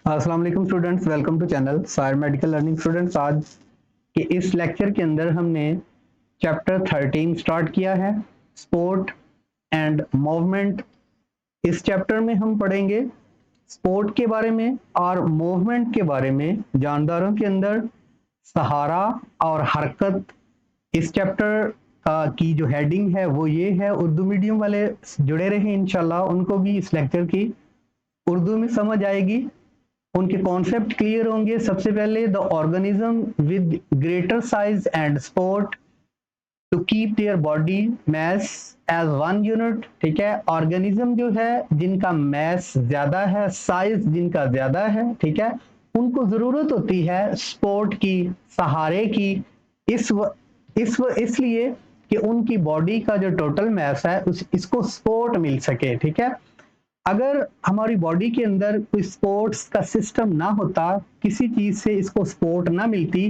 अस्सलाम वालेकुम students, welcome to channel Sayar medical learning. Students, आज के इस लेक्चर के अंदर हमने चैप्टर 13 स्टार्ट किया है, स्पोर्ट एंड मूवमेंट। इस चैप्टर में हम पढ़ेंगे स्पोर्ट के बारे में और मूवमेंट के बारे में। जानदारों के अंदर सहारा और हरकत, इस चैप्टर की जो हेडिंग है वो ये है। उर्दू मीडियम वाले जुड़े रहे, इंशाल्लाह उनको भी इस लेक्चर की उर्दू में समझ आएगी, उनके कॉन्सेप्ट क्लियर होंगे। सबसे पहले, the organism with greater size and sport to keep their body mass as one unit. ठीक है, ऑर्गेनिज्म जो है जिनका मैस ज्यादा है, साइज जिनका ज्यादा है, ठीक है, उनको जरूरत होती है स्पोर्ट की, सहारे की। इसलिए कि उनकी बॉडी का जो टोटल मैस है इसको सपोर्ट मिल सके। ठीक है, अगर हमारी बॉडी के अंदर कोई स्पोर्ट्स का सिस्टम ना होता, किसी चीज से इसको सपोर्ट ना मिलती,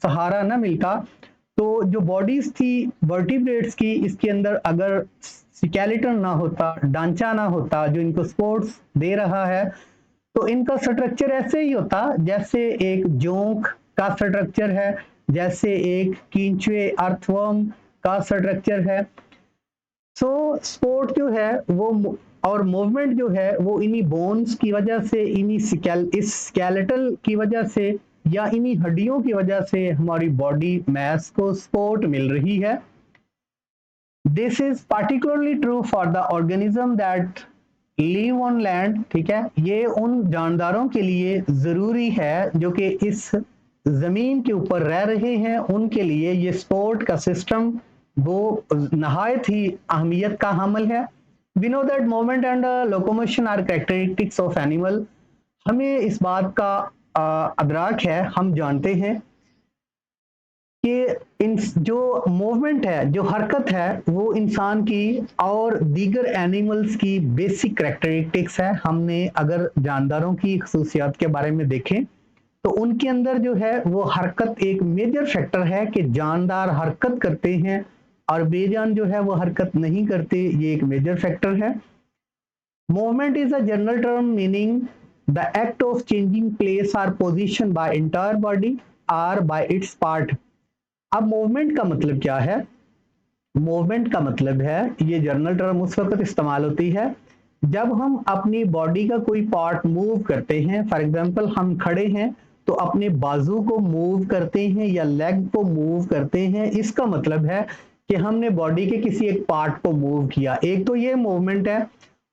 सहारा ना मिलता, तो जो बॉडीज थी वर्टिब्रेट्स की, इसके अंदर अगर स्केलेटन ना होता, ढांचा ना होता जो इनको सपोर्ट्स दे रहा है, तो इनका स्ट्रक्चर ऐसे ही होता जैसे एक जोंक का स्ट्रक्चर है, जैसे एक कींचुए अर्थवर्म का स्ट्रक्चर है। सो स्पोर्ट जो है वो और मूवमेंट जो है वो इन्हीं बोन्स की वजह से, इस स्केलेटल की वजह से या इन्हीं हड्डियों की वजह से हमारी बॉडी मैस को सपोर्ट मिल रही है। This is particularly true for the organism that live on land. ठीक है, ये उन जानदारों के लिए जरूरी है जो कि इस जमीन के ऊपर रह रहे हैं, उनके लिए ये स्पोर्ट का सिस्टम वो नहायत ही अहमियत का हामिल है। We know that movement and locomotion are characteristics of animal. हमें इस बात का अदराक है, हम जानते हैं कि इन जो मूवमेंट है, जो हरकत है, वो इंसान की और दीगर एनिमल्स की बेसिक कैरेक्टरिस्टिक्स है। हमने अगर जानदारों की खसूसियात के बारे में देखें तो उनके अंदर जो है वो हरकत एक मेजर फैक्टर है कि जानदार हरकत करते हैं और बेजान जो है वो हरकत नहीं करते, ये एक मेजर फैक्टर है। Movement is a general term meaning the act of changing place और पोजीशन बाय एंटायर बॉडी और बाय इट्स पार्ट। अब मूवमेंट का मतलब क्या है? मूवमेंट का मतलब है, ये जनरल टर्म उस वक्त इस्तेमाल होती है जब हम अपनी बॉडी का कोई पार्ट मूव करते हैं। फॉर एग्जांपल, हम खड़े हैं तो अपने बाजू को मूव करते हैं या लेग को मूव करते हैं, इसका मतलब है कि हमने बॉडी के किसी एक पार्ट को मूव किया। एक तो ये मूवमेंट है,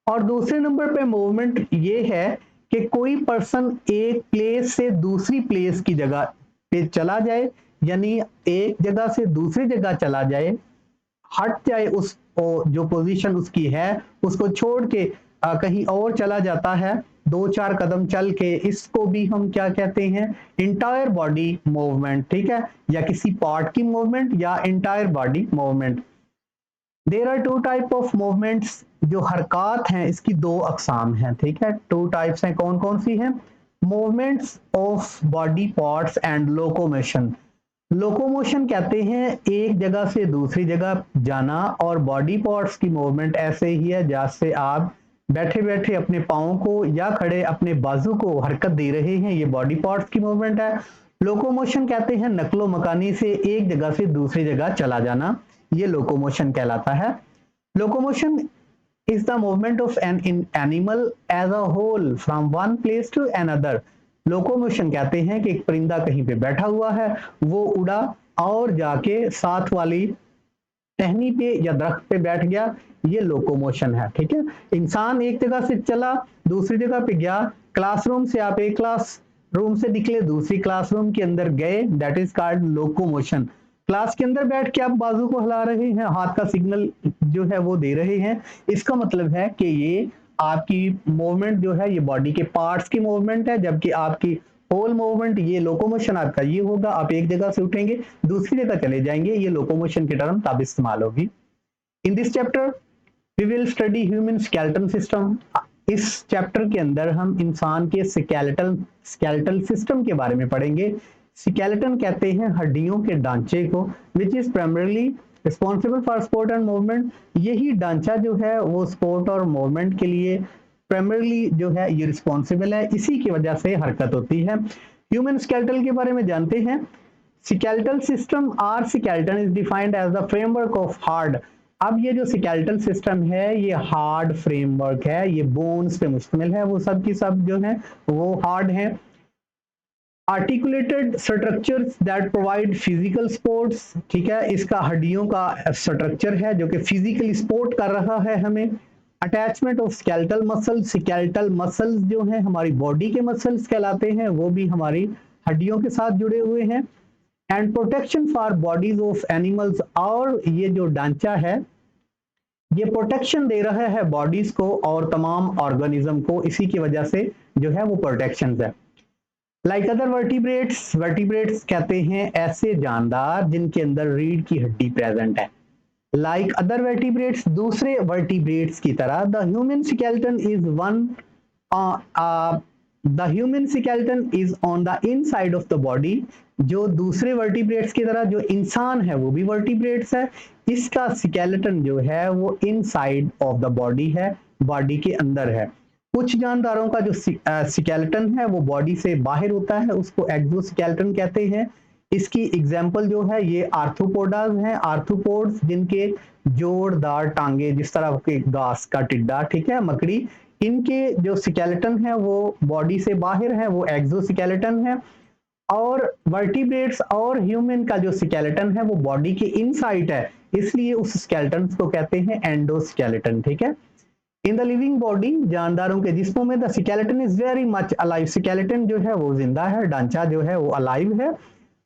और दूसरे नंबर पे मूवमेंट ये है कि कोई पर्सन एक प्लेस से दूसरी प्लेस की जगह पे चला जाए, यानी एक जगह से दूसरी जगह चला जाए, हट जाए, उस जो पोजीशन उसकी है उसको छोड़ के कहीं और चला जाता है, दो चार कदम चल के, इसको भी हम क्या कहते हैं? Entire body movement. ठीक है, या किसी पार्ट की मूवमेंट या entire body movement. There are two type of movements. जो हरकत हैं इसकी दो अकसाम हैं। ठीक है, टू टाइप्स हैं। कौन कौन सी हैं? Movements of body parts and locomotion. Locomotion कहते हैं एक जगह से दूसरी जगह जाना, और बॉडी पार्ट्स की मूवमेंट ऐसे ही है जैसे आप बैठे बैठे अपने पाँव को या खड़े अपने बाजू को हरकत दे रहे हैं, ये बॉडी पार्ट्स की मूवमेंट है। लोकोमोशन कहते हैं नकलो मकानी से एक जगह से दूसरी जगह चला जाना, ये लोकोमोशन कहलाता है। Locomotion is the movement of an animal as a whole from one place to another। Locomotion कहते हैं कि एक परिंदा कहीं पे बैठा हुआ है, वो उड़ा और जाके साथ वाली टहनी पे या दरख्त पे बैठ गया, ये लोकोमोशन है। ठीक है, इंसान एक जगह से चला दूसरी जगह पे गया, क्लासरूम से आप एक क्लास रूम से निकले दूसरी क्लासरूम के अंदर गए, that is called locomotion. Class के अंदर बैठ के आप बाजू को हिला रहे हैं, हाथ का सिग्नल जो है वो दे रहे हैं, इसका मतलब है कि ये आपकी मूवमेंट जो है ये बॉडी के पार्ट्स की मूवमेंट है, जबकि आपकी होल मूवमेंट, ये लोकोमोशन आपका ये होगा, आप एक जगह से उठेंगे दूसरी जगह चले जाएंगे, ये लोकोमोशन की टर्म तब इस्तेमाल होगी। In this chapter we will study human skeleton system. इस चैप्टर के अंदर हम इंसान के स्केलेटल सिस्टम के बारे में पढ़ेंगे। स्केलेटन कहते हैं हड्डियों के ढांचे को, which is primarily responsible for sport and movement. यही ढांचा जो है वो स्पोर्ट और मूवमेंट के लिए प्राइमरली जो है ये रिस्पॉन्सिबल है, इसी की वजह से हरकत होती है। ह्यूमन स्केलेटल के बारे में जानते हैं। Skeletal system or skeleton is defined as the framework of hard. अब ये जो स्केलेटल सिस्टम है ये हार्ड फ्रेमवर्क है, ये बोन्स पे मुश्तमिल है, वो सब की सब जो है वो हार्ड है। Articulated structures that provide physical supports, ठीक है, इसका हड्डियों का स्ट्रक्चर है जो कि फिजिकली सपोर्ट कर रहा है हमें। Attachment of skeletal muscles, skeletal muscles जो हैं हमारी बॉडी के मसल्स कहलाते हैं, वो भी हमारी हड्डियों के साथ जुड़े हुए हैं। And protection for bodies of animals, और ये जो ढांचा है ये प्रोटेक्शन दे रहा है बॉडीज को और तमाम ऑर्गेनिज्म को, इसी की वजह से जो है वो प्रोटेक्शन है। लाइक अदर वर्टिब्रेट्स, वर्टिब्रेट्स कहते हैं ऐसे जानदार जिनके अंदर रीढ़ की हड्डी प्रेजेंट है। लाइक अदर वर्टिब्रेट्स, दूसरे वर्टिब्रेट्स की तरह the human skeleton is one, the human skeleton is on the inside of the body. जो दूसरे वर्टिब्रेट्स की तरह जो इंसान है वो भी वर्टिब्रेट्स है, इसका स्केलेटन जो है वो इनसाइड ऑफ द बॉडी है, बॉडी के अंदर है। कुछ जानदारों का जो स्केलेटन है वो बॉडी से बाहर होता है, उसको एक्सोस्केलेटन कहते हैं। इसकी एग्जांपल जो है ये आर्थ्रोपोडास हैं, आर्थ्रोपोड्स जिनके जोरदार टांगे, जिस तरह के घास का टिड्डा, ठीक है, मकड़ी, इनके जो स्केलेटन है वो बॉडी से बाहर है, वो एक्सोस्केलेटन है। और वर्टिब्रेट्स और ह्यूमन का जो स्केलेटन है वो बॉडी के इनसाइड है, इसलिए उस स्केलेटन को कहते हैं एंडोस्केलेटन, ठीक है। इन द लिविंग बॉडी, जानदारों के जिस्मों में the skeleton is very much alive, skeleton जो है वो जिंदा है, ढांचा जो है वो अलाइव है।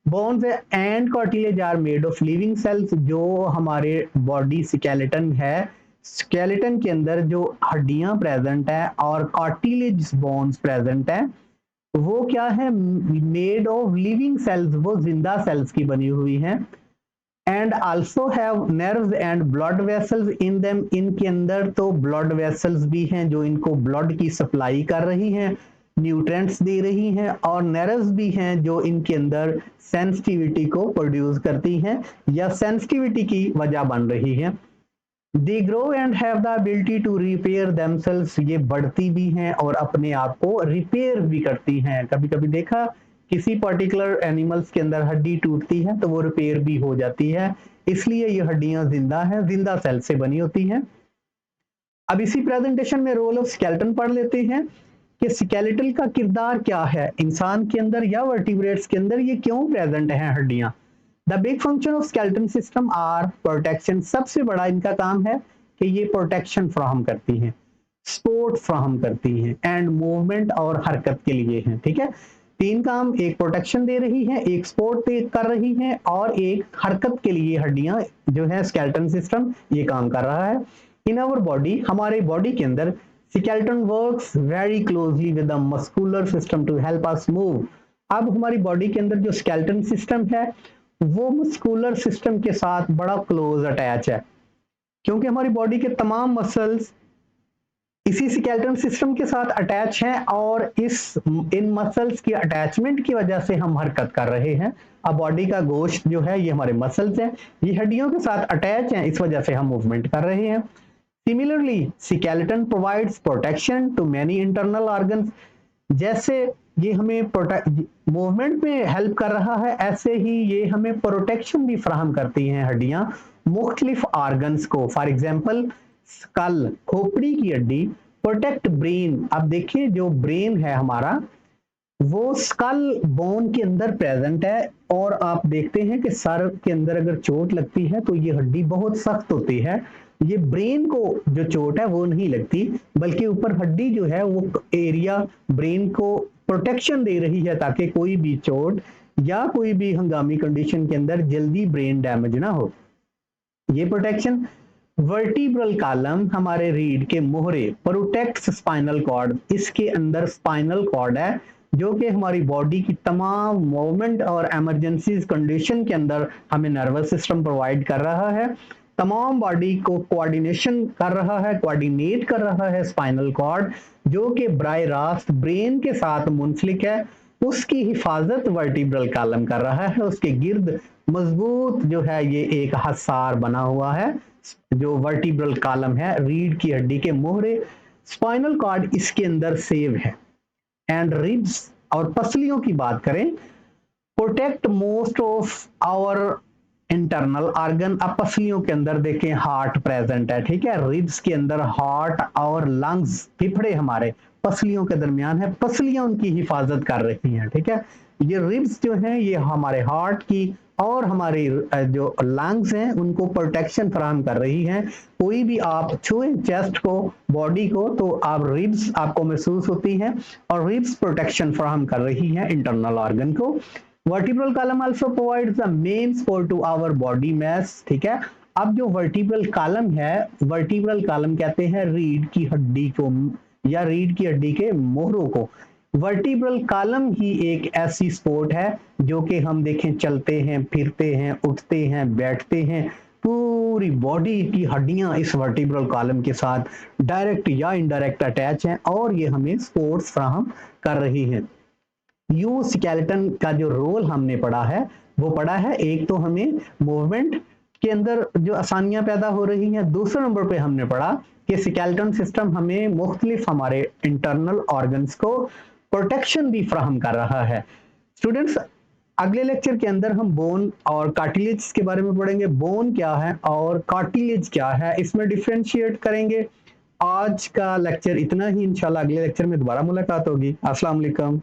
Bones and cartilage are made of living cells, जो हमारे बॉडी स्केलेटन है, स्केलेटन के अंदर जो हड्डियां प्रेजेंट है और कार्टिलेज बोन्स प्रेजेंट है, वो क्या है, मेड ऑफ लिविंग सेल्स, वो जिंदा सेल्स की बनी हुई हैं। And also have nerves and blood vessels in them, इनके अंदर तो ब्लड वेसल्स भी हैं जो इनको ब्लड की सप्लाई कर रही हैं, न्यूट्रिएंट्स दे रही हैं, और नर्व्स भी हैं जो इनके अंदर सेंसिटिविटी को प्रोड्यूस करती हैं या सेंसिटिविटी की वजह बन रही हैं। They grow and have the ability to repair themselves, ये बढ़ती भी हैं और अपने आप को रिपेयर भी करती हैं। कभी कभी देखा किसी पर्टिकुलर एनिमल्स के अंदर हड्डी टूटती है तो वो रिपेयर भी हो जाती है, इसलिए ये हड्डियां जिंदा हैं, जिंदा सेल से बनी होती हैं। अब इसी प्रेजेंटेशन में रोल ऑफ स्केलेटन पढ़ लेते हैं कि स्केलेटल का किरदार क्या है इंसान के अंदर या वर्टिब्रेट्स के अंदर, ये क्यों प्रेजेंट हैं हड्डियां। The big function of skeleton system are protection, सबसे बड़ा इनका काम है कि ये प्रोटेक्शन फ्राहम करती हैं, सपोर्ट फ्राहम करती हैं, एंड मूवमेंट और हरकत के लिए हैं, ठीक है। तीन काम, एक प्रोटेक्शन दे रही है, एक सपोर्ट कर रही है, और एक हरकत के लिए हड्डियां जो है स्केलेटन सिस्टम ये काम कर रहा है। इन आवर बॉडी, हमारे बॉडी के अंदर skeleton works very closely with the muscular system to help us move. अब हमारी बॉडी के अंदर जो स्केलेटन सिस्टम है वो मस्कुलर सिस्टम के साथ बड़ा क्लोज अटैच है, क्योंकि हमारी बॉडी के तमाम मसल्स इसी स्केलेटन सिस्टम के साथ अटैच हैं, और इन मसल्स की अटैचमेंट की वजह से हम हरकत कर रहे हैं। अब बॉडी का गोश्त जो है ये हमारे मसल्स हैं, ये हड्डियों के साथ अटैच हैं, इस वजह से हम मूवमेंट कर रहे हैं। Similarly skeleton provides protection to many internal organs, जैसे ये हमें मूवमेंट में हेल्प कर रहा है, ऐसे ही ये हमें प्रोटेक्शन भी फराहम करती हैं हड्डियां मुख्तलिफ ऑर्गन्स को। फॉर एग्जाम्पल स्कल, खोपड़ी की हड्डी, प्रोटेक्ट ब्रेन। अब देखिए जो ब्रेन है हमारा वो स्कल बोन के अंदर प्रेजेंट है, और आप देखते हैं कि सर के अंदर अगर चोट लगती है तो ये हड्डी बहुत सख्त होती है, ये ब्रेन को जो चोट है वो नहीं लगती, बल्कि ऊपर हड्डी जो है वो एरिया ब्रेन को प्रोटेक्शन दे रही है ताकि कोई भी चोट या कोई भी हंगामी कंडीशन के अंदर जल्दी ब्रेन डैमेज ना हो। ये प्रोटेक्शन वर्टिब्रल कॉलम, हमारे रीढ़ के मोहरे, प्रोटेक्ट्स स्पाइनल कॉर्ड, इसके अंदर स्पाइनल कॉर्ड है जो कि हमारी बॉडी की तमाम मूवमेंट और इमरजेंसी कंडीशन के अंदर हमें नर्वस सिस्टम प्रोवाइड कर रहा है, तमाम बॉडी को कोऑर्डिनेशन कर रहा है, कोऑर्डिनेट कर रहा है स्पाइनल कॉर्ड, जो कि बराह रास्त ब्रेन के साथ मुंसलिक है, उसकी हिफाजत वर्टिब्रल कॉलम कर रहा है। उसके गिर्द मजबूत जो है ये एक हसार बना हुआ है जो वर्टिब्रल कॉलम है रीढ़ की हड्डी के मोहरे, स्पाइनल कॉर्ड इसके अंदर सेव है। एंड रिब्स और पसलियों की बात करें, protect most of our internal organ. अब पसलियों के अंदर देखें हार्ट प्रेजेंट है, ठीक है, रिब्स के अंदर हार्ट और लंग्स, फेफड़े हमारे पसलियों के दरमियान है, पसलियां उनकी हिफाजत कर रही हैं, ठीक है। ये रिब्स जो हैं ये हमारे हार्ट की और हमारी जो लंग्स हैं उनको प्रोटेक्शन फराहम कर रही हैं। कोई भी आप छुए चेस्ट को, बॉडी को, तो आप रिब्स आपको महसूस होती हैं और रिब्स प्रोटेक्शन फराहम कर रही हैं इंटरनल ऑर्गन को। Vertebral column also provides the main support to our body mass, ठीक है। अब जो वर्टिब्रल कॉलम है, वर्टिब्रल कॉलम कहते हैं रीढ़ की हड्डी को या रीढ़ की हड्डी के मोहरों को। वर्टिब्रल कॉलम ही एक ऐसी सपोर्ट है जो कि हम देखें चलते हैं, फिरते हैं, उठते हैं, बैठते हैं, पूरी बॉडी की हड्डियां इस वर्टिब्रल कॉलम के साथ डायरेक्ट या इनडायरेक्ट अटैच हैं और ये हमें सपोर्ट्स फराहम कर रही हैं। यू स्केलेटन का जो रोल हमने पढ़ा है वो पढ़ा है, एक तो हमें मूवमेंट के अंदर जो आसानियां पैदा हो रही हैं, दूसरे नंबर पे हमने पढ़ा कि स्केलेटन सिस्टम हमें मुख्तलिफ हमारे इंटरनल ऑर्गन्स को प्रोटेक्शन भी फराहम कर रहा है। स्टूडेंट्स, अगले लेक्चर के अंदर हम बोन और कार्टिलेज के बारे में पढ़ेंगे। बोन क्या है और कार्टिलेज क्या है, इसमें डिफ्रेंशिएट करेंगे। आज का लेक्चर इतना ही, इंशाल्लाह अगले लेक्चर में दोबारा मुलाकात होगी। अस्सलाम वालेकुम।